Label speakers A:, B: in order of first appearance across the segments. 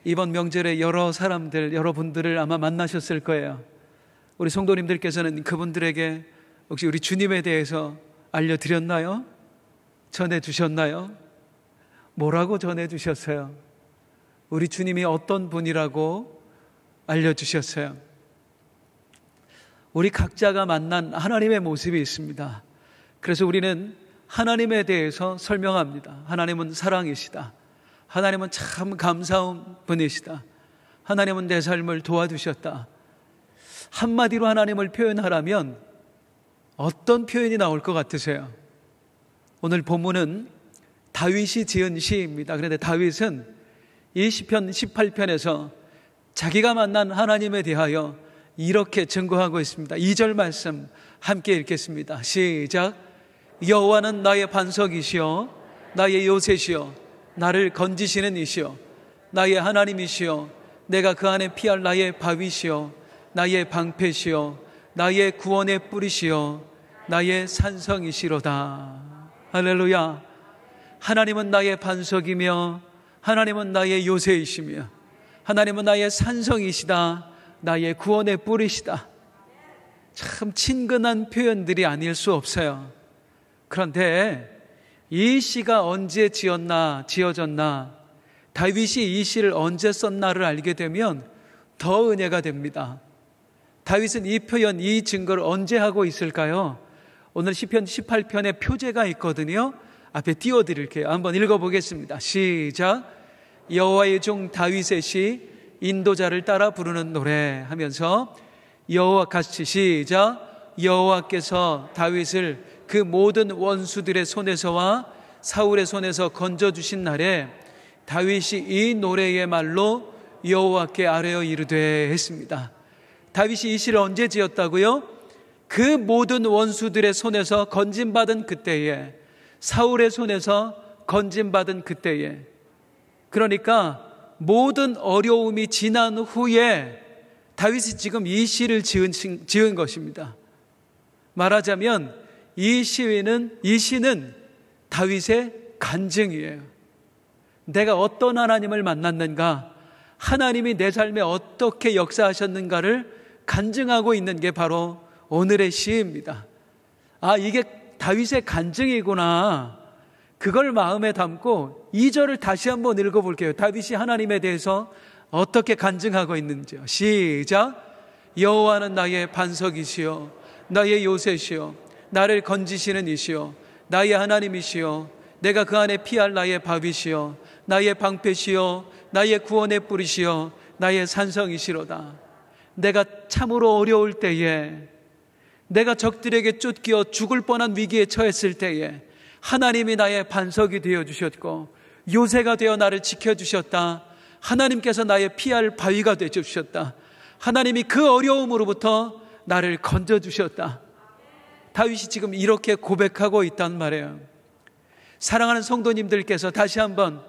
A: 이번 명절에 여러분들을 아마 만나셨을 거예요. 우리 성도님들께서는 그분들에게 혹시 우리 주님에 대해서 알려드렸나요? 전해주셨나요? 뭐라고 전해주셨어요? 우리 주님이 어떤 분이라고 알려주셨어요? 우리 각자가 만난 하나님의 모습이 있습니다. 그래서 우리는 하나님에 대해서 설명합니다. 하나님은 사랑이시다. 하나님은 참 감사한 분이시다. 하나님은 내 삶을 도와주셨다. 한마디로 하나님을 표현하라면 어떤 표현이 나올 것 같으세요? 오늘 본문은 다윗이 지은 시입니다. 그런데 다윗은 이 시편 18편에서 자기가 만난 하나님에 대하여 이렇게 증거하고 있습니다. 2절 말씀 함께 읽겠습니다. 시작. 여호와는 나의 반석이시여 나의 요새시여 나를 건지시는 이시여 나의 하나님이시여 내가 그 안에 피할 나의 바위시여 나의 방패시여 나의 구원의 뿌리시여 나의 산성이시로다. 할렐루야. 하나님은 나의 반석이며 하나님은 나의 요새이시며 하나님은 나의 산성이시다. 나의 구원의 뿌리시다. 참 친근한 표현들이 아닐 수 없어요. 그런데 이 시가 언제 지어졌나, 다윗이 이 시를 언제 썼나를 알게 되면 더 은혜가 됩니다. 다윗은 이 표현, 이 증거를 언제 하고 있을까요? 오늘 시편 18편에 표제가 있거든요. 앞에 띄워드릴게요. 한번 읽어보겠습니다. 시작. 여호와의 종 다윗의 시 인도자를 따라 부르는 노래 하면서 여호와 같이 시작. 여호와께서 다윗을 그 모든 원수들의 손에서와 사울의 손에서 건져주신 날에 다윗이 이 노래의 말로 여호와께 아뢰어 이르되 했습니다. 다윗이 이 시를 언제 지었다고요? 그 모든 원수들의 손에서 건짐받은 그때에, 사울의 손에서 건짐받은 그때에, 그러니까 모든 어려움이 지난 후에 다윗이 지금 이 시를 지은 것입니다. 말하자면 이 시는 다윗의 간증이에요. 내가 어떤 하나님을 만났는가, 하나님이 내 삶에 어떻게 역사하셨는가를 간증하고 있는 게 바로 오늘의 시입니다. 아, 이게 다윗의 간증이구나. 그걸 마음에 담고 2절을 다시 한번 읽어볼게요. 다윗이 하나님에 대해서 어떻게 간증하고 있는지요. 시작. 여호와는 나의 반석이시요 나의 요새시요 나를 건지시는 이시요 나의 하나님이시요 내가 그 안에 피할 나의 바위시요 나의 방패시요 나의 구원의 뿌리시요 나의 산성이시로다. 내가 참으로 어려울 때에, 내가 적들에게 쫓겨 죽을 뻔한 위기에 처했을 때에 하나님이 나의 반석이 되어주셨고 요새가 되어 나를 지켜주셨다. 하나님께서 나의 피할 바위가 되어주셨다. 하나님이 그 어려움으로부터 나를 건져주셨다. 다윗이 지금 이렇게 고백하고 있단 말이에요. 사랑하는 성도님들께서 다시 한번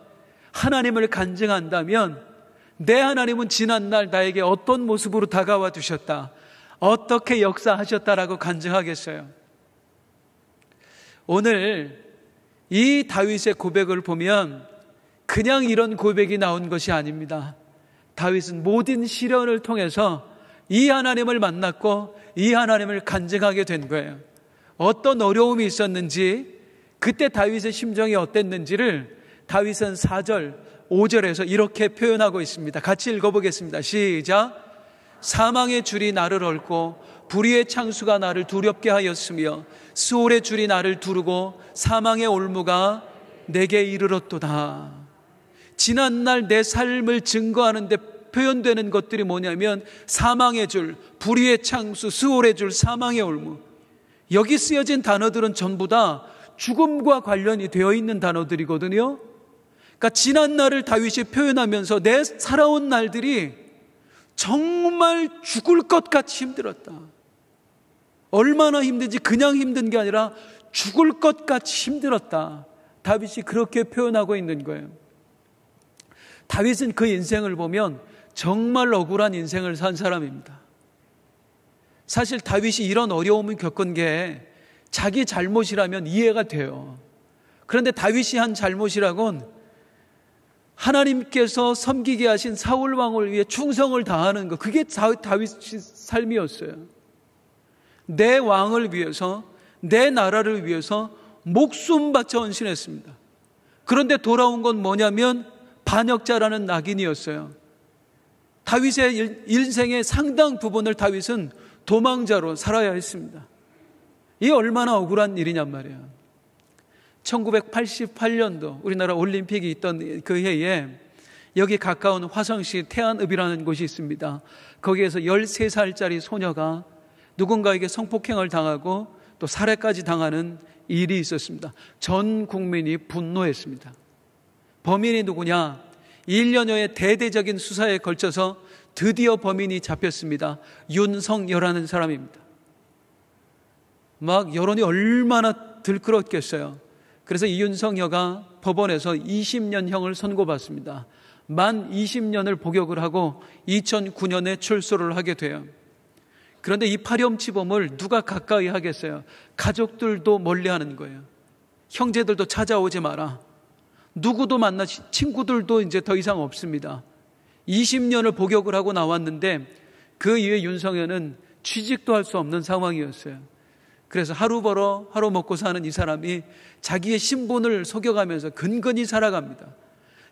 A: 하나님을 간증한다면 내 하나님은 지난날 나에게 어떤 모습으로 다가와 주셨다, 어떻게 역사하셨다라고 간증하겠어요. 오늘 이 다윗의 고백을 보면 그냥 이런 고백이 나온 것이 아닙니다. 다윗은 모든 시련을 통해서 이 하나님을 만났고 이 하나님을 간증하게 된 거예요. 어떤 어려움이 있었는지, 그때 다윗의 심정이 어땠는지를 다윗은 4절, 5절에서 이렇게 표현하고 있습니다. 같이 읽어보겠습니다. 시작. 사망의 줄이 나를 얽고 불의의 창수가 나를 두렵게 하였으며 수월의 줄이 나를 두르고 사망의 올무가 내게 이르렀도다. 지난날 내 삶을 증거하는 데 표현되는 것들이 뭐냐면 사망의 줄, 불의의 창수, 수월의 줄, 사망의 올무. 여기 쓰여진 단어들은 전부 다 죽음과 관련이 되어 있는 단어들이거든요. 그러니까 지난날을 다윗이 표현하면서 내 살아온 날들이 정말 죽을 것 같이 힘들었다. 얼마나 힘든지 그냥 힘든 게 아니라 죽을 것 같이 힘들었다. 다윗이 그렇게 표현하고 있는 거예요. 다윗은 그 인생을 보면 정말 억울한 인생을 산 사람입니다. 사실 다윗이 이런 어려움을 겪은 게 자기 잘못이라면 이해가 돼요. 그런데 다윗이 한 잘못이라곤 하나님께서 섬기게 하신 사울 왕을 위해 충성을 다하는 것, 그게 다윗의 삶이었어요. 내 왕을 위해서, 내 나라를 위해서 목숨 바쳐 헌신했습니다. 그런데 돌아온 건 뭐냐면 반역자라는 낙인이었어요. 다윗의 인생의 상당 부분을 다윗은 도망자로 살아야 했습니다. 이게 얼마나 억울한 일이냔 말이에요. 1988년도 우리나라 올림픽이 있던 그 해에 여기 가까운 화성시 태안읍이라는 곳이 있습니다. 거기에서 13살짜리 소녀가 누군가에게 성폭행을 당하고 또 살해까지 당하는 일이 있었습니다. 전 국민이 분노했습니다. 범인이 누구냐? 1년여의 대대적인 수사에 걸쳐서 드디어 범인이 잡혔습니다. 윤성여라는 사람입니다. 막 여론이 얼마나 들끓었겠어요. 그래서 이 윤성여가 법원에서 20년형을 선고받습니다. 만 20년을 복역을 하고 2009년에 출소를 하게 돼요. 그런데 이 파렴치범을 누가 가까이 하겠어요? 가족들도 멀리하는 거예요. 형제들도 찾아오지 마라. 누구도 친구들도 이제 더 이상 없습니다. 20년을 복역을 하고 나왔는데 그 이후에 윤성여는 취직도 할 수 없는 상황이었어요. 그래서 하루 벌어 하루 먹고 사는 이 사람이 자기의 신분을 속여가면서 근근히 살아갑니다.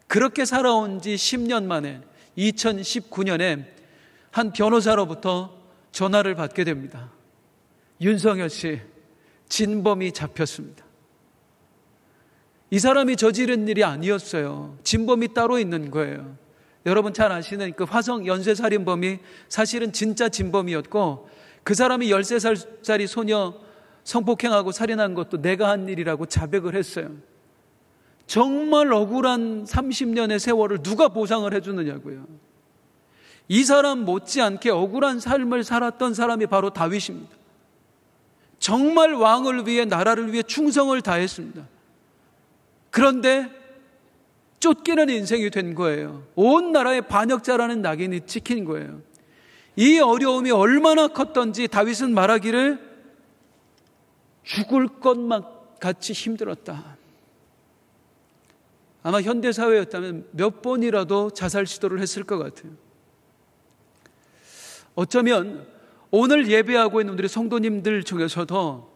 A: 그렇게 살아온 지 10년 만에 2019년에 한 변호사로부터 전화를 받게 됩니다. 윤성여 씨, 진범이 잡혔습니다. 이 사람이 저지른 일이 아니었어요. 진범이 따로 있는 거예요. 여러분 잘 아시는 그 화성 연쇄살인범이 사실은 진짜 진범이었고, 그 사람이 13살짜리 소녀 성폭행하고 살인한 것도 내가 한 일이라고 자백을 했어요. 정말 억울한 30년의 세월을 누가 보상을 해주느냐고요. 이 사람 못지않게 억울한 삶을 살았던 사람이 바로 다윗입니다. 정말 왕을 위해, 나라를 위해 충성을 다했습니다. 그런데 쫓기는 인생이 된 거예요. 온 나라의 반역자라는 낙인이 찍힌 거예요. 이 어려움이 얼마나 컸던지 다윗은 말하기를 죽을 것만 같이 힘들었다. 아마 현대사회였다면 몇 번이라도 자살 시도를 했을 것 같아요. 어쩌면 오늘 예배하고 있는 우리 성도님들 중에서도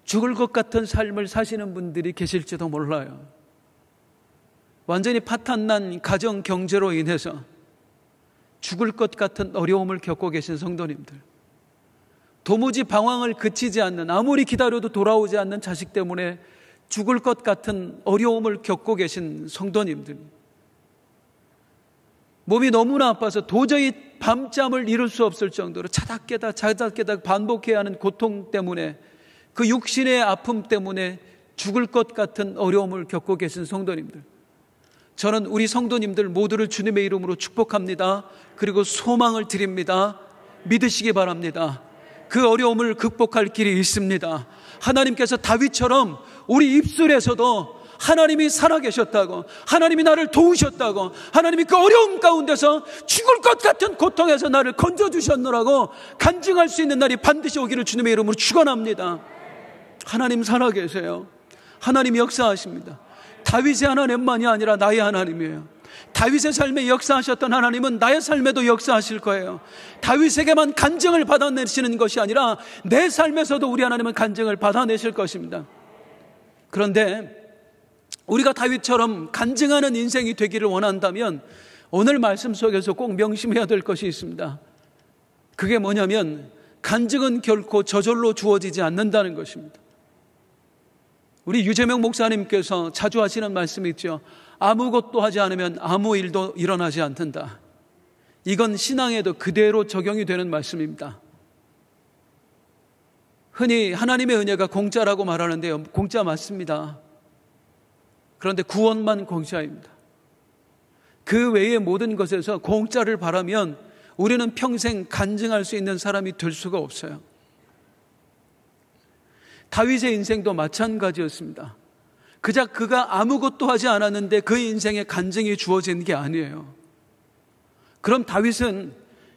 A: 죽을 것 같은 삶을 사시는 분들이 계실지도 몰라요. 완전히 파탄난 가정 경제로 인해서 죽을 것 같은 어려움을 겪고 계신 성도님들, 도무지 방황을 그치지 않는, 아무리 기다려도 돌아오지 않는 자식 때문에 죽을 것 같은 어려움을 겪고 계신 성도님들, 몸이 너무나 아파서 도저히 밤잠을 이룰 수 없을 정도로 자닥깨닥 반복해야 하는 고통 때문에, 그 육신의 아픔 때문에 죽을 것 같은 어려움을 겪고 계신 성도님들, 저는 우리 성도님들 모두를 주님의 이름으로 축복합니다. 그리고 소망을 드립니다. 믿으시기 바랍니다. 그 어려움을 극복할 길이 있습니다. 하나님께서 다윗처럼 우리 입술에서도 하나님이 살아계셨다고, 하나님이 나를 도우셨다고, 하나님이 그 어려움 가운데서 죽을 것 같은 고통에서 나를 건져주셨노라고 간증할 수 있는 날이 반드시 오기를 주님의 이름으로 축원합니다. 하나님 살아계세요. 하나님이 역사하십니다. 다윗의 하나님만이 아니라 나의 하나님이에요. 다윗의 삶에 역사하셨던 하나님은 나의 삶에도 역사하실 거예요. 다윗에게만 간증을 받아내시는 것이 아니라 내 삶에서도 우리 하나님은 간증을 받아내실 것입니다. 그런데 우리가 다윗처럼 간증하는 인생이 되기를 원한다면 오늘 말씀 속에서 꼭 명심해야 될 것이 있습니다. 그게 뭐냐면 간증은 결코 저절로 주어지지 않는다는 것입니다. 우리 유재명 목사님께서 자주 하시는 말씀이 있죠. 아무것도 하지 않으면 아무 일도 일어나지 않는다. 이건 신앙에도 그대로 적용이 되는 말씀입니다. 흔히 하나님의 은혜가 공짜라고 말하는데요, 공짜 맞습니다. 그런데 구원만 공짜입니다. 그 외의 모든 것에서 공짜를 바라면 우리는 평생 간증할 수 있는 사람이 될 수가 없어요. 다윗의 인생도 마찬가지였습니다. 그가 아무것도 하지 않았는데 그 인생에 간증이 주어진 게 아니에요. 그럼 다윗은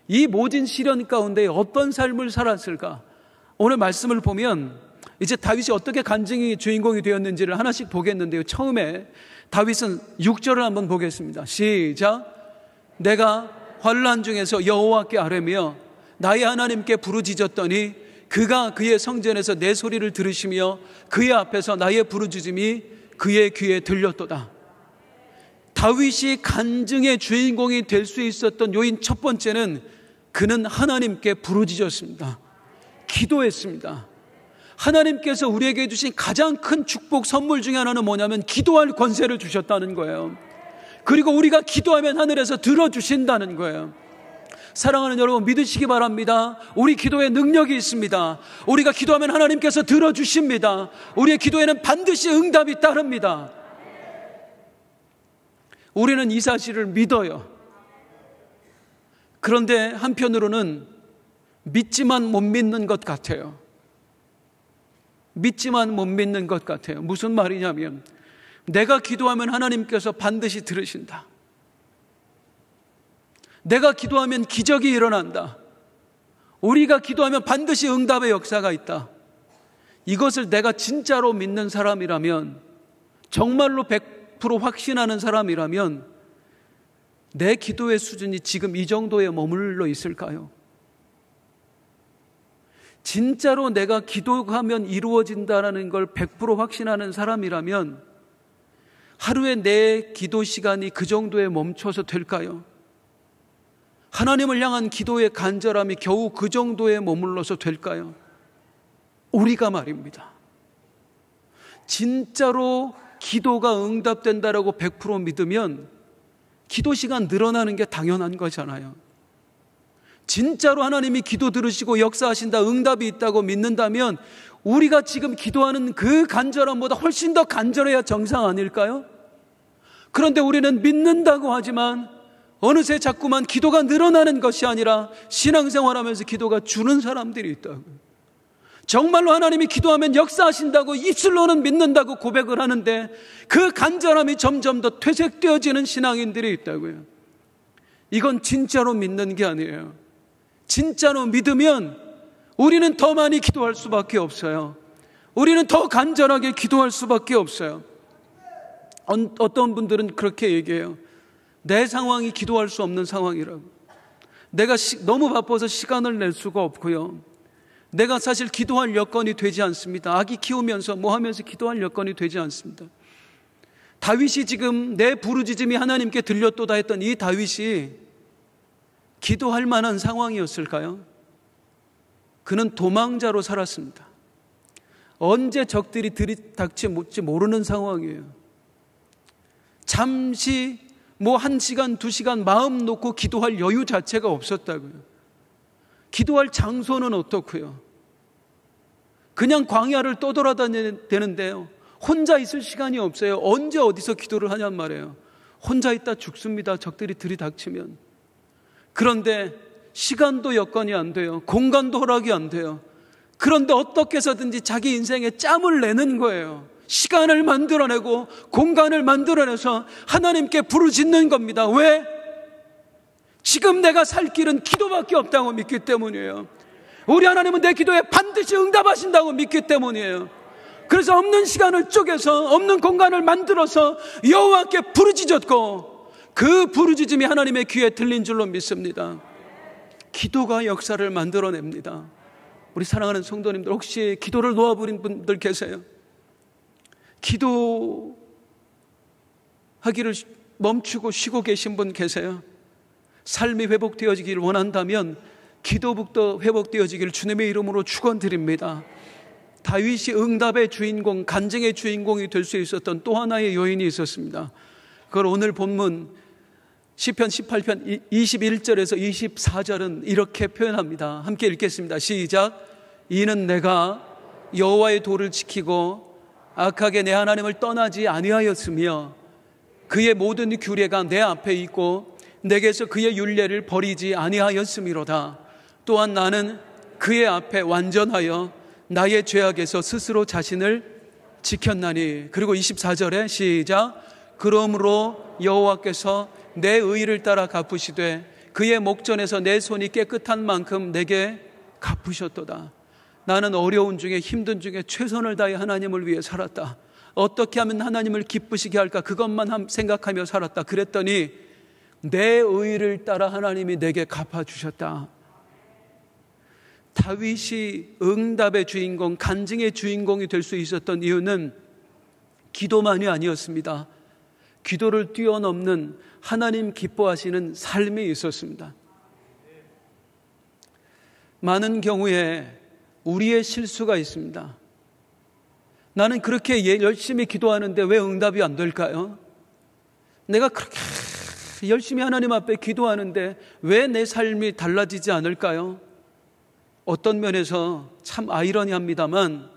A: 이 모든 시련 가운데 어떤 삶을 살았을까? 오늘 말씀을 보면 이제 다윗이 어떻게 간증의 주인공이 되었는지를 하나씩 보겠는데요. 처음에 다윗은 6절을 한번 보겠습니다. 시작. 내가 환난 중에서 여호와께 아뢰며 나의 하나님께 부르짖었더니 그가 그의 성전에서 내 소리를 들으시며 그의 앞에서 나의 부르짖음이 그의 귀에 들렸도다. 다윗이 간증의 주인공이 될 수 있었던 요인 첫 번째는 그는 하나님께 부르짖었습니다. 기도했습니다. 하나님께서 우리에게 주신 가장 큰 축복 선물 중에 하나는 뭐냐면 기도할 권세를 주셨다는 거예요. 그리고 우리가 기도하면 하늘에서 들어주신다는 거예요. 사랑하는 여러분, 믿으시기 바랍니다. 우리 기도에 능력이 있습니다. 우리가 기도하면 하나님께서 들어주십니다. 우리의 기도에는 반드시 응답이 따릅니다. 우리는 이 사실을 믿어요. 그런데 한편으로는 믿지만 못 믿는 것 같아요. 믿지만 못 믿는 것 같아요. 무슨 말이냐면 내가 기도하면 하나님께서 반드시 들으신다. 내가 기도하면 기적이 일어난다. 우리가 기도하면 반드시 응답의 역사가 있다. 이것을 내가 진짜로 믿는 사람이라면, 정말로 100% 확신하는 사람이라면 내 기도의 수준이 지금 이 정도에 머물러 있을까요? 진짜로 내가 기도하면 이루어진다는 걸 100% 확신하는 사람이라면 하루에 내 기도 시간이 그 정도에 멈춰서 될까요? 하나님을 향한 기도의 간절함이 겨우 그 정도에 머물러서 될까요? 우리가 말입니다. 진짜로 기도가 응답된다라고 100% 믿으면 기도 시간 늘어나는 게 당연한 거잖아요. 진짜로 하나님이 기도 들으시고 역사하신다, 응답이 있다고 믿는다면 우리가 지금 기도하는 그 간절함보다 훨씬 더 간절해야 정상 아닐까요? 그런데 우리는 믿는다고 하지만 어느새 자꾸만 기도가 늘어나는 것이 아니라 신앙생활하면서 기도가 주는 사람들이 있다고요. 정말로 하나님이 기도하면 역사하신다고 입술로는 믿는다고 고백을 하는데 그 간절함이 점점 더 퇴색되어지는 신앙인들이 있다고요. 이건 진짜로 믿는 게 아니에요. 진짜로 믿으면 우리는 더 많이 기도할 수밖에 없어요. 우리는 더 간절하게 기도할 수밖에 없어요. 어떤 분들은 그렇게 얘기해요. 내 상황이 기도할 수 없는 상황이라고. 내가 너무 바빠서 시간을 낼 수가 없고요. 내가 사실 기도할 여건이 되지 않습니다. 아기 키우면서 뭐 하면서 기도할 여건이 되지 않습니다. 다윗이 지금 내 부르짖음이 하나님께 들렸도다 했던 이 다윗이 기도할 만한 상황이었을까요? 그는 도망자로 살았습니다. 언제 적들이 들이닥칠지 모르는 상황이에요. 잠시 뭐 1시간, 2시간 마음 놓고 기도할 여유 자체가 없었다고요. 기도할 장소는 어떻고요? 그냥 광야를 떠돌아다니는데요. 혼자 있을 시간이 없어요. 언제 어디서 기도를 하냔 말이에요. 혼자 있다 죽습니다. 적들이 들이닥치면. 그런데 시간도 여건이 안 돼요. 공간도 허락이 안 돼요. 그런데 어떻게 해서든지 자기 인생에 짬을 내는 거예요. 시간을 만들어내고 공간을 만들어내서 하나님께 부르짖는 겁니다. 왜? 지금 내가 살 길은 기도밖에 없다고 믿기 때문이에요. 우리 하나님은 내 기도에 반드시 응답하신다고 믿기 때문이에요. 그래서 없는 시간을 쪼개서 없는 공간을 만들어서 여호와께 부르짖었고 그 부르짖음이 하나님의 귀에 들린 줄로 믿습니다. 기도가 역사를 만들어냅니다. 우리 사랑하는 성도님들, 혹시 기도를 놓아버린 분들 계세요? 기도하기를 멈추고 쉬고 계신 분 계세요? 삶이 회복되어지기를 원한다면 기도부터 회복되어지기를 주님의 이름으로 축원드립니다. 다윗이 응답의 주인공, 간증의 주인공이 될 수 있었던 또 하나의 요인이 있었습니다. 그걸 오늘 본문 시편 18편 21절에서 24절은 이렇게 표현합니다. 함께 읽겠습니다. 시작. 이는 내가 여호와의 도를 지키고 악하게 내 하나님을 떠나지 아니하였으며 그의 모든 규례가 내 앞에 있고 내게서 그의 율례를 버리지 아니하였음이로다. 또한 나는 그의 앞에 완전하여 나의 죄악에서 스스로 자신을 지켰나니. 그리고 24절에 시작. 그러므로 여호와께서 내 의를 따라 갚으시되 그의 목전에서 내 손이 깨끗한 만큼 내게 갚으셨도다. 나는 어려운 중에 힘든 중에 최선을 다해 하나님을 위해 살았다. 어떻게 하면 하나님을 기쁘시게 할까 그것만 생각하며 살았다. 그랬더니 내 의를 따라 하나님이 내게 갚아주셨다. 다윗이 응답의 주인공, 간증의 주인공이 될 수 있었던 이유는 기도만이 아니었습니다. 기도를 뛰어넘는 하나님 기뻐하시는 삶이 있었습니다. 많은 경우에 우리의 실수가 있습니다. 나는 그렇게 열심히 기도하는데 왜 응답이 안 될까요? 내가 그렇게 열심히 하나님 앞에 기도하는데 왜 내 삶이 달라지지 않을까요? 어떤 면에서 참 아이러니합니다만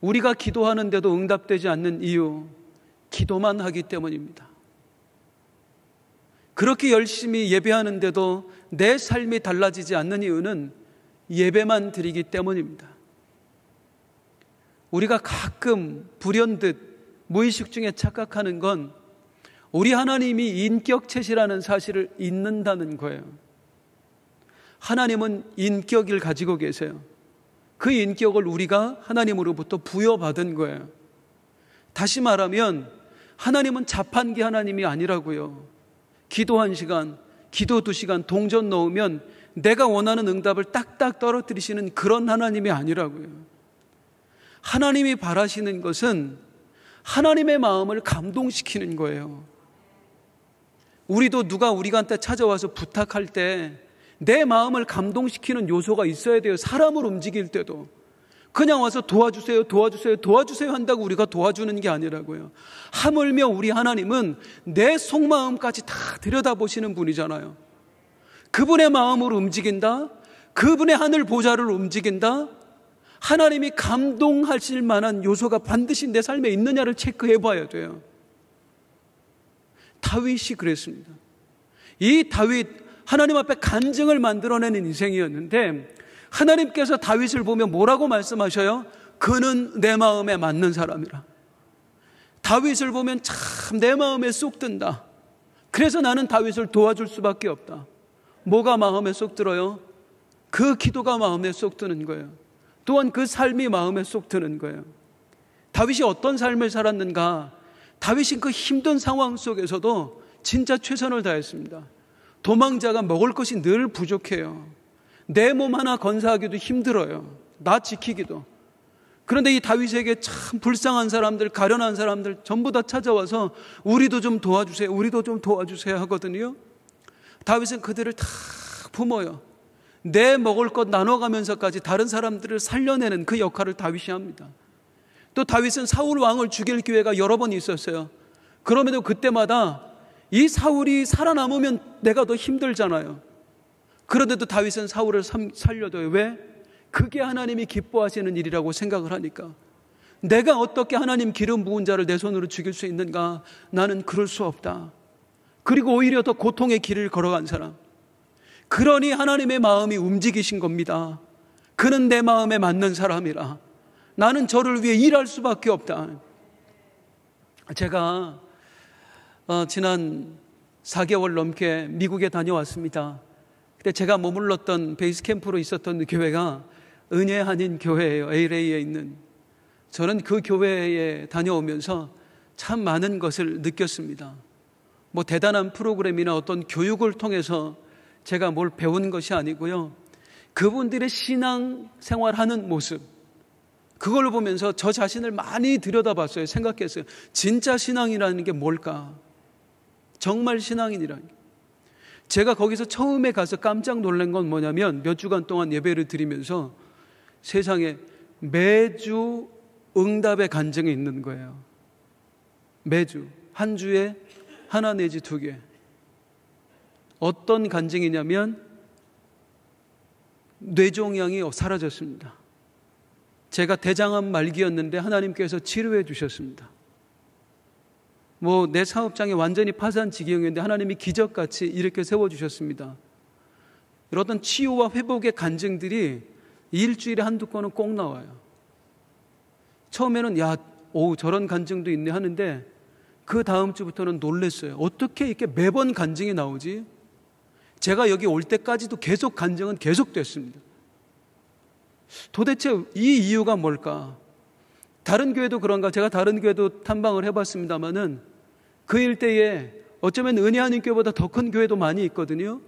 A: 우리가 기도하는데도 응답되지 않는 이유, 기도만 하기 때문입니다. 그렇게 열심히 예배하는데도 내 삶이 달라지지 않는 이유는 예배만 드리기 때문입니다. 우리가 가끔 불현듯 무의식 중에 착각하는 건 우리 하나님이 인격체시라는 사실을 잊는다는 거예요. 하나님은 인격을 가지고 계세요. 그 인격을 우리가 하나님으로부터 부여받은 거예요. 다시 말하면 하나님은 자판기 하나님이 아니라고요. 기도 1시간, 기도 2시간 동전 넣으면 내가 원하는 응답을 딱딱 떨어뜨리시는 그런 하나님이 아니라고요. 하나님이 바라시는 것은 하나님의 마음을 감동시키는 거예요. 우리도 누가 우리한테 찾아와서 부탁할 때 내 마음을 감동시키는 요소가 있어야 돼요. 사람을 움직일 때도 그냥 와서 도와주세요, 도와주세요, 도와주세요 한다고 우리가 도와주는 게 아니라고요. 하물며 우리 하나님은 내 속마음까지 다 들여다보시는 분이잖아요. 그분의 마음으로 움직인다, 그분의 하늘 보좌를 움직인다, 하나님이 감동하실 만한 요소가 반드시 내 삶에 있느냐를 체크해 봐야 돼요. 다윗이 그랬습니다. 이 다윗, 하나님 앞에 간증을 만들어내는 인생이었는데 하나님께서 다윗을 보면 뭐라고 말씀하셔요? 그는 내 마음에 맞는 사람이라. 다윗을 보면 참 내 마음에 쏙 든다. 그래서 나는 다윗을 도와줄 수밖에 없다. 뭐가 마음에 쏙 들어요? 그 기도가 마음에 쏙 드는 거예요. 또한 그 삶이 마음에 쏙 드는 거예요. 다윗이 어떤 삶을 살았는가? 다윗이 그 힘든 상황 속에서도 진짜 최선을 다했습니다. 도망자가 먹을 것이 늘 부족해요. 내 몸 하나 건사하기도 힘들어요. 나 지키기도. 그런데 이 다윗에게 참 불쌍한 사람들, 가련한 사람들 전부 다 찾아와서 우리도 좀 도와주세요, 우리도 좀 도와주세요 하거든요. 다윗은 그들을 다 품어요. 내 먹을 것 나눠가면서까지 다른 사람들을 살려내는 그 역할을 다윗이 합니다. 또 다윗은 사울 왕을 죽일 기회가 여러 번 있었어요. 그럼에도 그때마다 이 사울이 살아남으면 내가 더 힘들잖아요. 그런데도 다윗은 사울을 살려줘요. 왜? 그게 하나님이 기뻐하시는 일이라고 생각을 하니까. 내가 어떻게 하나님 기름 부은 자를 내 손으로 죽일 수 있는가? 나는 그럴 수 없다. 그리고 오히려 더 고통의 길을 걸어간 사람. 그러니 하나님의 마음이 움직이신 겁니다. 그는 내 마음에 맞는 사람이라. 나는 저를 위해 일할 수밖에 없다. 제가 지난 4개월 넘게 미국에 다녀왔습니다. 그때 제가 머물렀던 베이스 캠프로 있었던 교회가 은혜 한인 교회예요. LA에 있는. 저는 그 교회에 다녀오면서 참 많은 것을 느꼈습니다. 뭐 대단한 프로그램이나 어떤 교육을 통해서 제가 뭘 배운 것이 아니고요. 그분들의 신앙 생활하는 모습, 그걸 보면서 저 자신을 많이 들여다봤어요. 생각했어요. 진짜 신앙이라는 게 뭘까? 정말 신앙인이라는 게. 제가 거기서 처음에 가서 깜짝 놀란 건 뭐냐면 몇 주간 동안 예배를 드리면서 세상에 매주 응답의 간증이 있는 거예요. 매주. 한 주에 하나 내지 2개. 어떤 간증이냐면 뇌종양이 사라졌습니다. 제가 대장암 말기였는데 하나님께서 치료해 주셨습니다. 내 사업장이 완전히 파산 지경이었는데 하나님이 기적같이 이렇게 세워주셨습니다. 이런 치유와 회복의 간증들이 일주일에 1-2건은 꼭 나와요. 처음에는 저런 간증도 있네 하는데 그 다음 주부터는 놀랐어요. 어떻게 이렇게 매번 간증이 나오지? 제가 여기 올 때까지도 계속 간증은 계속됐습니다. 도대체 이 이유가 뭘까? 다른 교회도 그런가? 제가 다른 교회도 탐방을 해봤습니다마는 그 일대에 어쩌면 은혜 하나님교회보다 더 큰 교회도 많이 있거든요.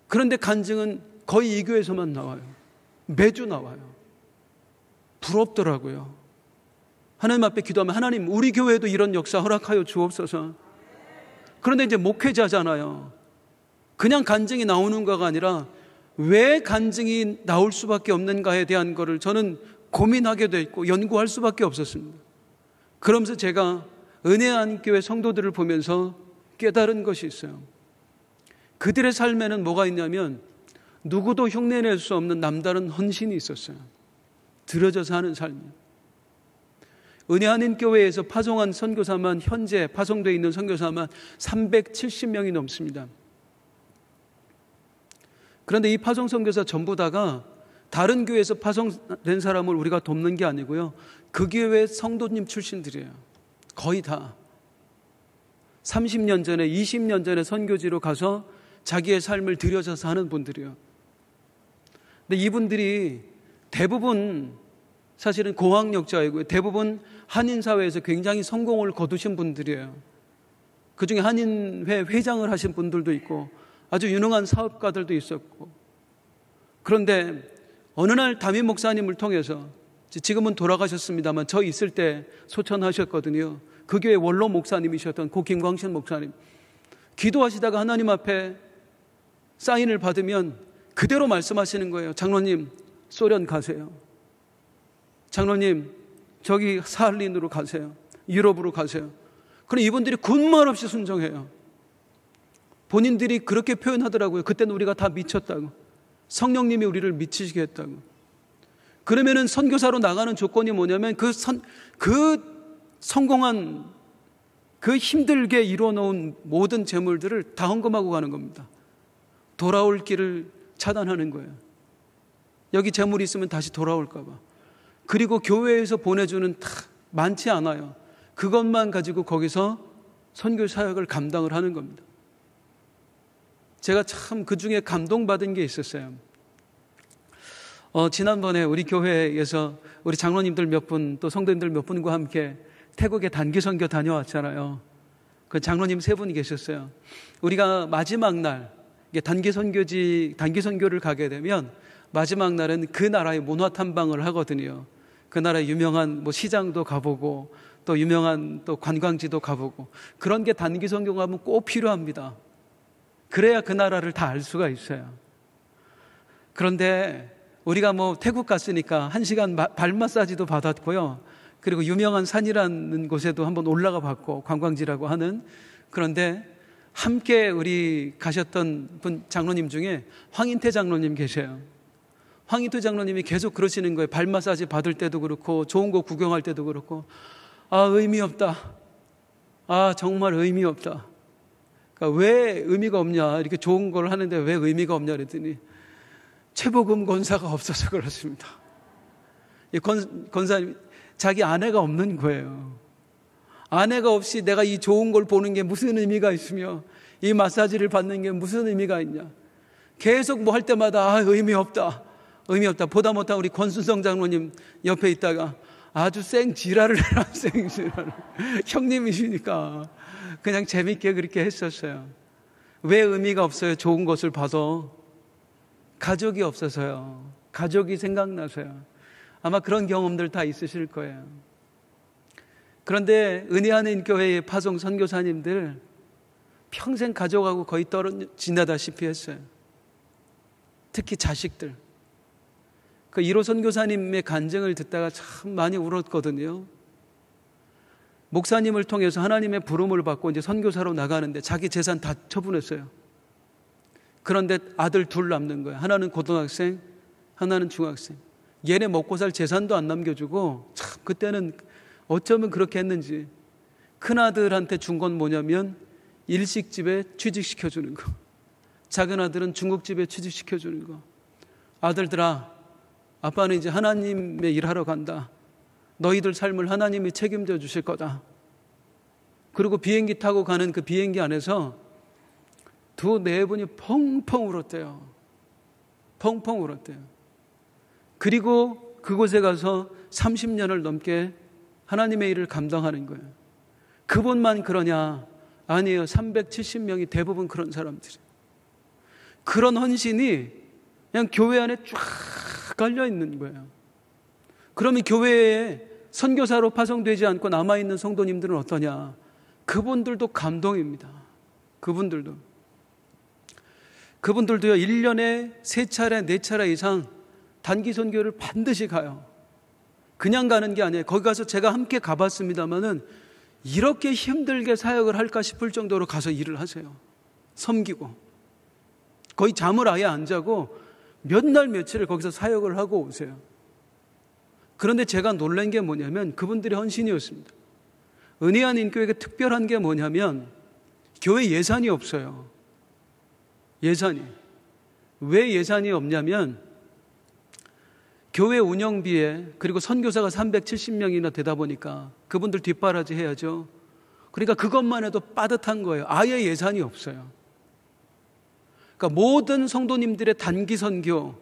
A: 그런데 간증은 거의 이 교회에서만 나와요. 매주 나와요. 부럽더라고요. 하나님 앞에 기도하면 하나님 우리 교회에도 이런 역사 허락하여 주옵소서. 그런데 이제 목회자잖아요. 그냥 간증이 나오는 거가 아니라 왜 간증이 나올 수밖에 없는가에 대한 거를 저는 고민하게 돼 있고 연구할 수밖에 없었습니다. 그러면서 제가 은혜 하나님교회 성도들을 보면서 깨달은 것이 있어요. 그들의 삶에는 뭐가 있냐면 누구도 흉내낼 수 없는 남다른 헌신이 있었어요. 들어져서 하는 삶이에요. 은혜 하나님교회에서 파송한 선교사만 현재 파송되어 있는 선교사만 370명이 넘습니다. 그런데 이 파송 선교사 전부 다가 다른 교회에서 파송된 사람을 우리가 돕는 게 아니고요. 그 교회 성도님 출신들이에요. 거의 다. 30년 전에 20년 전에 선교지로 가서 자기의 삶을 들여져서 하는 분들이에요. 근데 이분들이 대부분 사실은 고학력자이고요. 대부분 한인사회에서 굉장히 성공을 거두신 분들이에요. 그중에 한인회 회장을 하신 분들도 있고 아주 유능한 사업가들도 있었고. 그런데 어느 날 담임 목사님을 통해서 지금은 돌아가셨습니다만 저 있을 때 소천하셨거든요. 그 교회 원로 목사님이셨던 고 김광신 목사님. 기도하시다가 하나님 앞에 사인을 받으면 그대로 말씀하시는 거예요. 장로님 소련 가세요. 장로님 저기 사할린으로 가세요. 유럽으로 가세요. 그럼 이분들이 군말 없이 순종해요. 본인들이 그렇게 표현하더라고요. 그때는 우리가 다 미쳤다고. 성령님이 우리를 미치시게 했다고. 그러면은 선교사로 나가는 조건이 뭐냐면 그 성공한 그 힘들게 이루어놓은 모든 재물들을 다 헌금하고 가는 겁니다. 돌아올 길을 차단하는 거예요. 여기 재물이 있으면 다시 돌아올까 봐. 그리고 교회에서 보내주는 다 많지 않아요. 그것만 가지고 거기서 선교 사역을 감당을 하는 겁니다. 제가 참 그 중에 감동받은 게 있었어요. 지난번에 우리 교회에서 우리 장로님들 몇 분 또 성도님들 몇 분과 함께 태국에 단기 선교 다녀왔잖아요. 그 장로님 세 분이 계셨어요. 우리가 마지막 날 단기 선교를 가게 되면 마지막 날은 그 나라의 문화 탐방을 하거든요. 그 나라의 유명한 시장도 가보고 또 유명한 또 관광지도 가보고 그런 게 단기 선교 가면 꼭 필요합니다. 그래야 그 나라를 다 알 수가 있어요. 그런데 우리가 태국 갔으니까 1시간 발 마사지도 받았고요. 그리고 유명한 산이라는 곳에도 한번 올라가 봤고 관광지라고 하는. 그런데 함께 우리 가셨던 분 장로님 중에 황인태 장로님 계셔요. 황인태 장로님이 계속 그러시는 거예요. 발 마사지 받을 때도 그렇고 좋은 거 구경할 때도 그렇고 의미 없다. 정말 의미 없다. 그러니까 왜 의미가 없냐, 이렇게 좋은 걸 하는데 왜 의미가 없냐 그랬더니 최복음 권사가 없어서 그렇습니다. 이 권사님 자기 아내가 없는 거예요. 아내가 없이 내가 이 좋은 걸 보는 게 무슨 의미가 있으며 이 마사지를 받는 게 무슨 의미가 있냐. 계속 할 때마다 의미 없다. 의미 없다. 보다 못한 우리 권순성 장로님 옆에 있다가 아주 생지랄을 해라. 생지랄을. 형님이시니까 그냥 재밌게 그렇게 했었어요. 왜 의미가 없어요? 좋은 것을 봐도 가족이 없어서요. 가족이 생각나서요. 아마 그런 경험들 다 있으실 거예요. 그런데 은혜하는 교회의 파송 선교사님들 평생 가족하고 거의 떨어진다다시피 했어요. 특히 자식들. 그 1호 선교사님의 간증을 듣다가 참 많이 울었거든요. 목사님을 통해서 하나님의 부름을 받고 이제 선교사로 나가는데 자기 재산 다 처분했어요. 그런데 아들 둘 남는 거예요. 하나는 고등학생, 하나는 중학생. 얘네 먹고 살 재산도 안 남겨주고 참 그때는 어쩌면 그렇게 했는지 큰아들한테 준 건 뭐냐면 일식집에 취직시켜주는 거. 작은 아들은 중국집에 취직시켜주는 거. 아들들아, 아빠는 이제 하나님의 일하러 간다. 너희들 삶을 하나님이 책임져 주실 거다. 그리고 비행기 타고 가는 그 비행기 안에서 두 네 분이 펑펑 울었대요. 펑펑 울었대요. 그리고 그곳에 가서 30년을 넘게 하나님의 일을 감당하는 거예요. 그분만 그러냐? 아니에요. 370명이 대부분 그런 사람들이에요. 그런 헌신이 그냥 교회 안에 쫙 깔려 있는 거예요. 그러면 교회에 선교사로 파송되지 않고 남아있는 성도님들은 어떠냐? 그분들도 감동입니다. 그분들도요, 1년에 3차례, 4차례 이상 단기 선교를 반드시 가요. 그냥 가는 게 아니에요. 거기 가서 제가 함께 가봤습니다만은 이렇게 힘들게 사역을 할까 싶을 정도로 가서 일을 하세요. 섬기고. 거의 잠을 아예 안 자고 몇 날 며칠을 거기서 사역을 하고 오세요. 그런데 제가 놀란 게 뭐냐면 그분들의 헌신이었습니다. 은혜한 인교회가 특별한 게 뭐냐면 교회 예산이 없어요. 예산이. 왜 예산이 없냐면 교회 운영비에, 그리고 선교사가 370명이나 되다 보니까 그분들 뒷바라지 해야죠. 그러니까 그것만 해도 빠듯한 거예요. 아예 예산이 없어요. 그러니까 모든 성도님들의 단기 선교,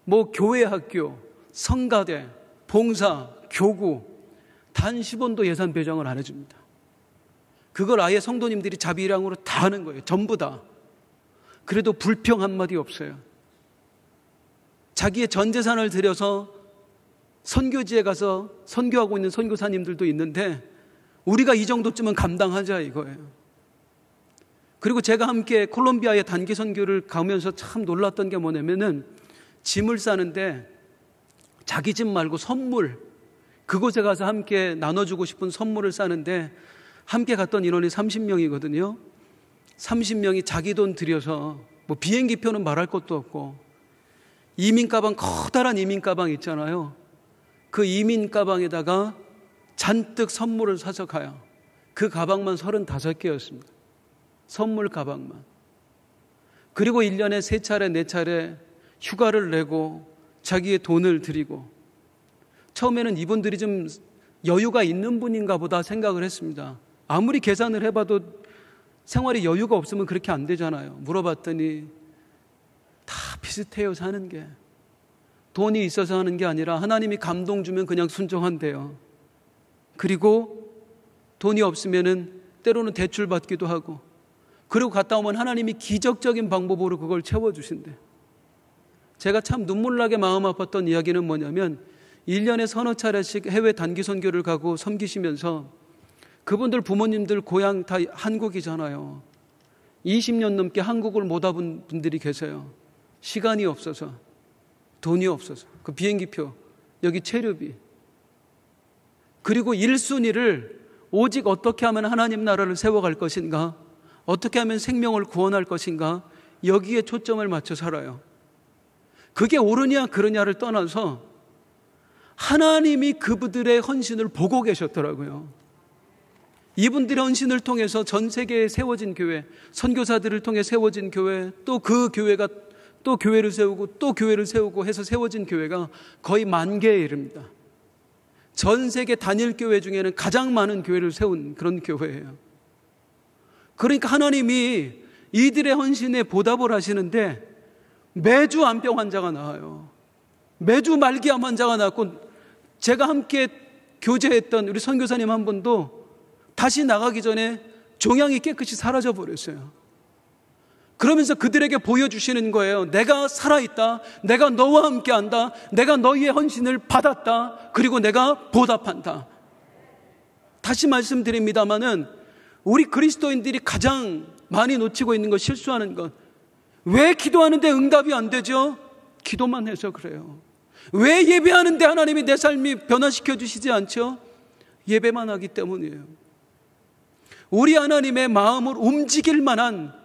A: 뭐 교회 학교, 성가대, 봉사, 교구 단 10원도 예산 배정을 안 해줍니다. 그걸 아예 성도님들이 자비량으로 다 하는 거예요. 전부 다. 그래도 불평 한마디 없어요. 자기의 전 재산을 들여서 선교지에 가서 선교하고 있는 선교사님들도 있는데 우리가 이 정도쯤은 감당하자 이거예요. 그리고 제가 함께 콜롬비아의 단기 선교를 가면서 참 놀랐던 게 뭐냐면은 짐을 싸는데 자기 집 말고 선물, 그곳에 가서 함께 나눠주고 싶은 선물을 싸는데 함께 갔던 인원이 30명이거든요. 30명이 자기 돈 들여서 뭐 비행기표는 말할 것도 없고 이민 가방, 커다란 이민 가방 있잖아요. 그 이민 가방에다가 잔뜩 선물을 사서 가요. 그 가방만 35개였습니다. 선물 가방만. 그리고 1년에 3차례, 4차례 휴가를 내고 자기의 돈을 들이고, 처음에는 이분들이 좀 여유가 있는 분인가 보다 생각을 했습니다. 아무리 계산을 해봐도 생활에 여유가 없으면 그렇게 안 되잖아요. 물어봤더니 다 비슷해요. 사는 게. 돈이 있어서 하는 게 아니라 하나님이 감동 주면 그냥 순종한대요. 그리고 돈이 없으면은 때로는 대출 받기도 하고, 그리고 갔다 오면 하나님이 기적적인 방법으로 그걸 채워주신대. 제가 참 눈물나게 마음 아팠던 이야기는 뭐냐면 1년에 서너 차례씩 해외 단기 선교를 가고 섬기시면서 그분들 부모님들 고향 다 한국이잖아요. 20년 넘게 한국을 못 와본 분들이 계세요. 시간이 없어서, 돈이 없어서, 그 비행기표, 여기 체류비. 그리고 1순위를 오직 어떻게 하면 하나님 나라를 세워갈 것인가, 어떻게 하면 생명을 구원할 것인가, 여기에 초점을 맞춰 살아요. 그게 옳으냐 그르냐를 떠나서 하나님이 그분들의 헌신을 보고 계셨더라고요. 이분들의 헌신을 통해서 전 세계에 세워진 교회, 선교사들을 통해 세워진 교회, 또 그 교회가 또 교회를 세우고 또 교회를 세우고 해서 세워진 교회가 거의 10,000개에 이릅니다. 전 세계 단일 교회 중에는 가장 많은 교회를 세운 그런 교회예요. 그러니까 하나님이 이들의 헌신에 보답을 하시는데 매주 암병 환자가 나와요. 매주 말기암 환자가 나왔고, 제가 함께 교제했던 우리 선교사님 한 분도 다시 나가기 전에 종양이 깨끗이 사라져 버렸어요. 그러면서 그들에게 보여주시는 거예요. 내가 살아있다. 내가 너와 함께한다. 내가 너희의 헌신을 받았다. 그리고 내가 보답한다. 다시 말씀드립니다마는 우리 그리스도인들이 가장 많이 놓치고 있는 것, 실수하는 것, 왜 기도하는데 응답이 안 되죠? 기도만 해서 그래요. 왜 예배하는데 하나님이 내 삶이 변화시켜 주시지 않죠? 예배만 하기 때문이에요. 우리 하나님의 마음을 움직일 만한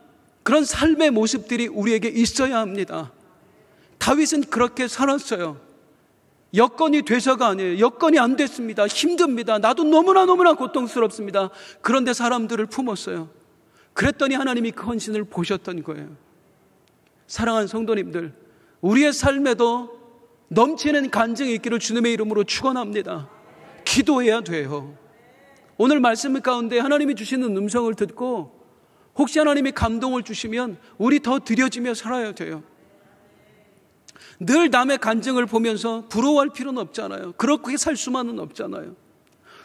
A: 그런 삶의 모습들이 우리에게 있어야 합니다. 다윗은 그렇게 살았어요. 여건이 돼서가 아니에요. 여건이 안 됐습니다. 힘듭니다. 나도 너무나 고통스럽습니다. 그런데 사람들을 품었어요. 그랬더니 하나님이 그 헌신을 보셨던 거예요. 사랑하는 성도님들, 우리의 삶에도 넘치는 간증이 있기를 주님의 이름으로 축원합니다. 기도해야 돼요. 오늘 말씀 가운데 하나님이 주시는 음성을 듣고 혹시 하나님이 감동을 주시면 우리 더 드려지며 살아야 돼요. 늘 남의 간증을 보면서 부러워할 필요는 없잖아요. 그렇게 살 수만은 없잖아요.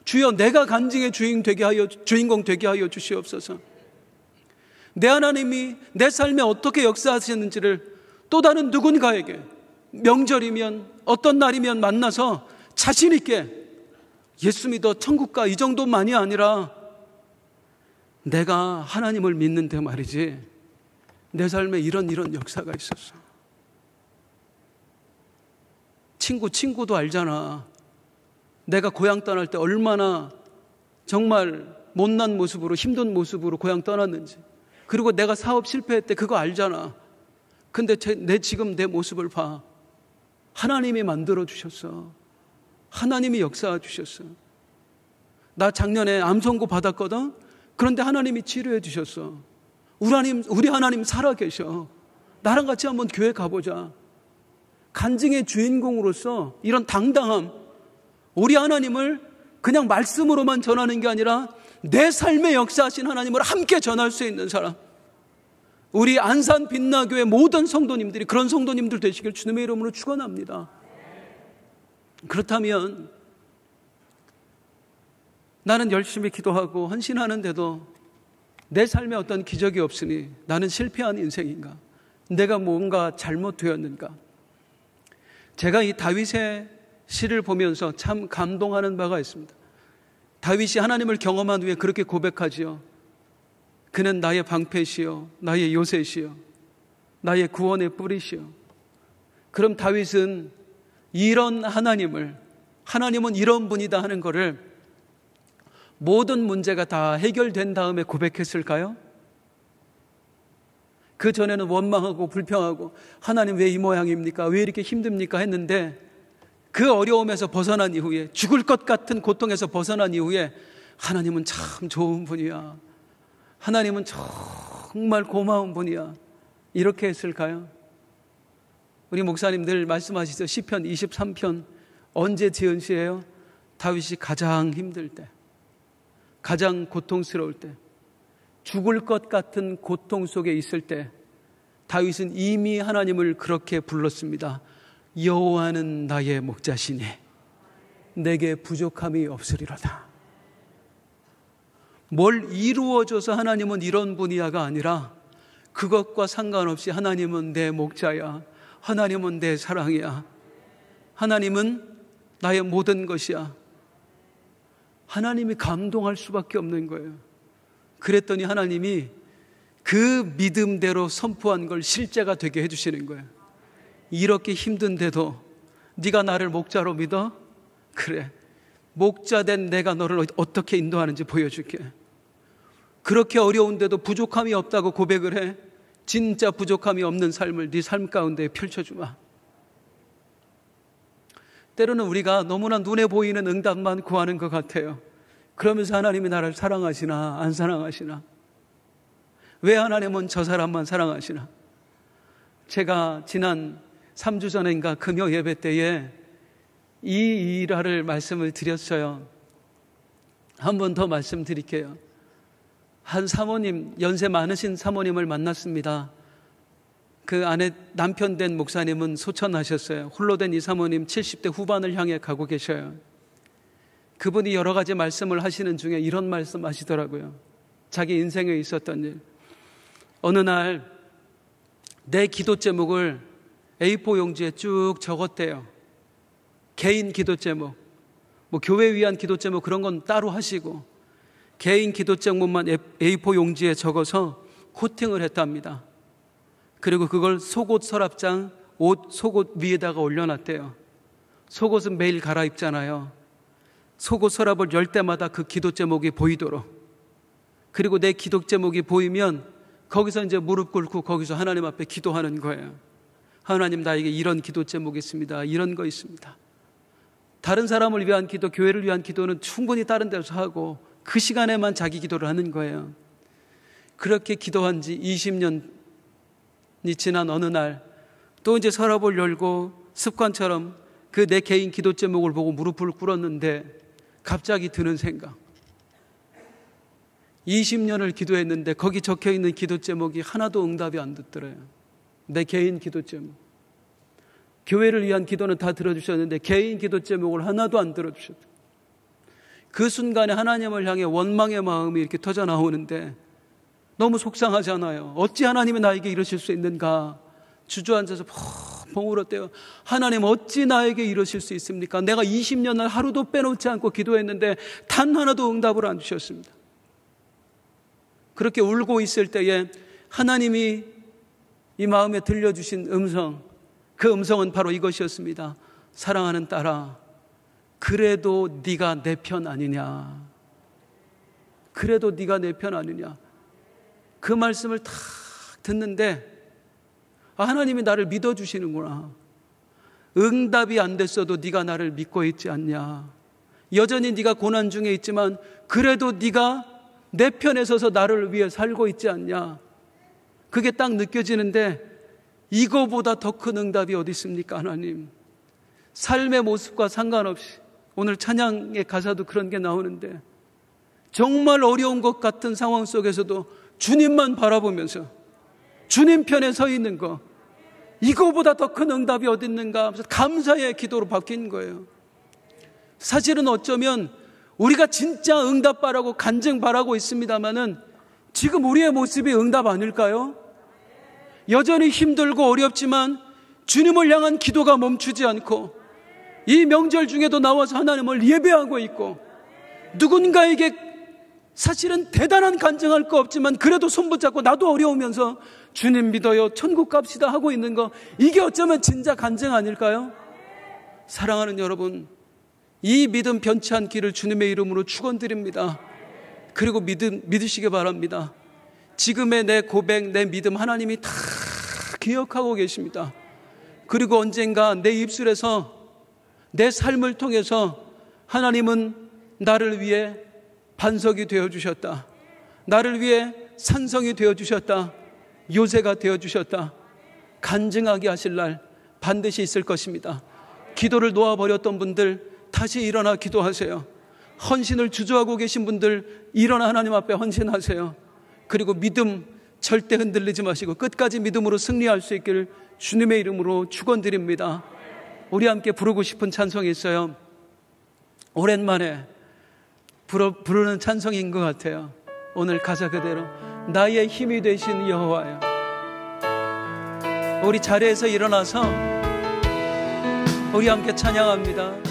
A: 주여, 내가 간증의 주인공 되게 하여 주시옵소서. 내 하나님이 내 삶에 어떻게 역사하시는지를 또 다른 누군가에게 명절이면 어떤 날이면 만나서 자신 있게 예수 믿어 천국 가 이 정도만이 아니라 내가 하나님을 믿는데 말이지 내 삶에 이런 역사가 있었어. 친구도 알잖아. 내가 고향 떠날 때 얼마나 정말 못난 모습으로 힘든 모습으로 고향 떠났는지, 그리고 내가 사업 실패할 때 그거 알잖아. 근데 지금 내 모습을 봐. 하나님이 만들어 주셨어. 하나님이 역사해 주셨어. 나 작년에 암 선고 받았거든. 그런데 하나님이 치료해 주셨어. 우리 하나님 살아계셔. 나랑 같이 한번 교회 가보자. 간증의 주인공으로서 이런 당당함, 우리 하나님을 그냥 말씀으로만 전하는 게 아니라 내 삶에 역사하신 하나님을 함께 전할 수 있는 사람, 우리 안산 빛나교회 모든 성도님들이 그런 성도님들 되시길 주님의 이름으로 축원합니다. 그렇다면 나는 열심히 기도하고 헌신하는데도 내 삶에 어떤 기적이 없으니 나는 실패한 인생인가? 내가 뭔가 잘못되었는가? 제가 이 다윗의 시를 보면서 참 감동하는 바가 있습니다. 다윗이 하나님을 경험한 후에 그렇게 고백하지요. 그는 나의 방패시요, 나의 요새시요, 나의 구원의 뿌리시요. 그럼 다윗은 이런 하나님은 이런 분이다 하는 것을 모든 문제가 다 해결된 다음에 고백했을까요? 그 전에는 원망하고 불평하고 하나님 왜 이 모양입니까? 왜 이렇게 힘듭니까? 했는데 그 어려움에서 벗어난 이후에, 죽을 것 같은 고통에서 벗어난 이후에 하나님은 참 좋은 분이야, 하나님은 정말 고마운 분이야, 이렇게 했을까요? 우리 목사님 늘 말씀하시죠. 시편 23편 언제 지은 시예요? 다윗이 가장 힘들 때, 가장 고통스러울 때, 죽을 것 같은 고통 속에 있을 때 다윗은 이미 하나님을 그렇게 불렀습니다. 여호와는 나의 목자시니 내게 부족함이 없으리로다. 뭘 이루어줘서 하나님은 이런 분이야가 아니라 그것과 상관없이 하나님은 내 목자야, 하나님은 내 사랑이야, 하나님은 나의 모든 것이야. 하나님이 감동할 수밖에 없는 거예요. 그랬더니 하나님이 그 믿음대로 선포한 걸 실제가 되게 해주시는 거예요. 이렇게 힘든데도 네가 나를 목자로 믿어? 그래, 목자된 내가 너를 어떻게 인도하는지 보여줄게. 그렇게 어려운데도 부족함이 없다고 고백을 해. 진짜 부족함이 없는 삶을 네 삶 가운데 펼쳐주마. 때로는 우리가 너무나 눈에 보이는 응답만 구하는 것 같아요. 그러면서 하나님이 나를 사랑하시나 안 사랑하시나? 왜 하나님은 저 사람만 사랑하시나? 제가 지난 3주 전인가 금요 예배 때에 이 일화를 말씀을 드렸어요. 한 번 더 말씀드릴게요. 한 사모님, 연세 많으신 사모님을 만났습니다. 그 아내 남편 된 목사님은 소천하셨어요. 홀로 된 이 사모님 70대 후반을 향해 가고 계셔요. 그분이 여러 가지 말씀을 하시는 중에 이런 말씀 하시더라고요. 자기 인생에 있었던 일. 어느 날 내 기도 제목을 A4 용지에 쭉 적었대요. 개인 기도 제목, 뭐 교회 위한 기도 제목 그런 건 따로 하시고 개인 기도 제목만 A4 용지에 적어서 코팅을 했답니다. 그리고 그걸 속옷 서랍장 속옷 위에다가 올려놨대요. 속옷은 매일 갈아입잖아요. 속옷 서랍을 열 때마다 그 기도 제목이 보이도록. 그리고 내 기도 제목이 보이면 거기서 이제 무릎 꿇고 거기서 하나님 앞에 기도하는 거예요. 하나님, 나에게 이런 기도 제목이 있습니다. 이런 거 있습니다. 다른 사람을 위한 기도, 교회를 위한 기도는 충분히 다른 데서 하고 그 시간에만 자기 기도를 하는 거예요. 그렇게 기도한 지 20년이 지난 어느 날 또 이제 서랍을 열고 습관처럼 그 내 개인 기도 제목을 보고 무릎을 꿇었는데 갑자기 드는 생각. 20년을 기도했는데 거기 적혀있는 기도 제목이 하나도 응답이 안 됐더래요. 내 개인 기도 제목. 교회를 위한 기도는 다 들어주셨는데 개인 기도 제목을 하나도 안 들어주셨다. 그 순간에 하나님을 향해 원망의 마음이 이렇게 터져 나오는데 너무 속상하잖아요. 어찌 하나님이 나에게 이러실 수 있는가. 주저앉아서 펑펑 울었대요. 하나님 어찌 나에게 이러실 수 있습니까? 내가 20년을 하루도 빼놓지 않고 기도했는데 단 하나도 응답을 안 주셨습니다. 그렇게 울고 있을 때에 하나님이 이 마음에 들려주신 음성, 그 음성은 바로 이것이었습니다. 사랑하는 딸아, 그래도 네가 내 편 아니냐. 그래도 네가 내 편 아니냐. 그 말씀을 탁 듣는데 하나님이 나를 믿어주시는구나. 응답이 안 됐어도 네가 나를 믿고 있지 않냐. 여전히 네가 고난 중에 있지만 그래도 네가 내 편에 서서 나를 위해 살고 있지 않냐. 그게 딱 느껴지는데 이거보다 더 큰 응답이 어디 있습니까? 하나님. 삶의 모습과 상관없이 오늘 찬양의 가사도 그런 게 나오는데 정말 어려운 것 같은 상황 속에서도 주님만 바라보면서 주님 편에 서 있는 거, 이거보다 더 큰 응답이 어디 있는가 하면서 감사의 기도로 바뀐 거예요. 사실은 어쩌면 우리가 진짜 응답 바라고 간증 바라고 있습니다마는 지금 우리의 모습이 응답 아닐까요? 여전히 힘들고 어렵지만 주님을 향한 기도가 멈추지 않고 이 명절 중에도 나와서 하나님을 예배하고 있고 누군가에게 사실은 대단한 간증할 거 없지만 그래도 손붙잡고 나도 어려우면서 주님 믿어요, 천국 갑시다 하고 있는 거, 이게 어쩌면 진짜 간증 아닐까요? 사랑하는 여러분, 이 믿음 변치 않기를 주님의 이름으로 축원드립니다. 그리고 믿으시기 바랍니다. 지금의 내 고백, 내 믿음 하나님이 다 기억하고 계십니다. 그리고 언젠가 내 입술에서 내 삶을 통해서 하나님은 나를 위해 반석이 되어주셨다, 나를 위해 산성이 되어주셨다, 요새가 되어주셨다, 간증하게 하실 날 반드시 있을 것입니다. 기도를 놓아버렸던 분들 다시 일어나 기도하세요. 헌신을 주저하고 계신 분들 일어나 하나님 앞에 헌신하세요. 그리고 믿음 절대 흔들리지 마시고 끝까지 믿음으로 승리할 수 있기를 주님의 이름으로 축원드립니다. 우리 함께 부르고 싶은 찬송이 있어요. 오랜만에 부르는 찬송인 것 같아요. 오늘 가사 그대로 나의 힘이 되신 여호와여. 우리 자리에서 일어나서 우리 함께 찬양합니다.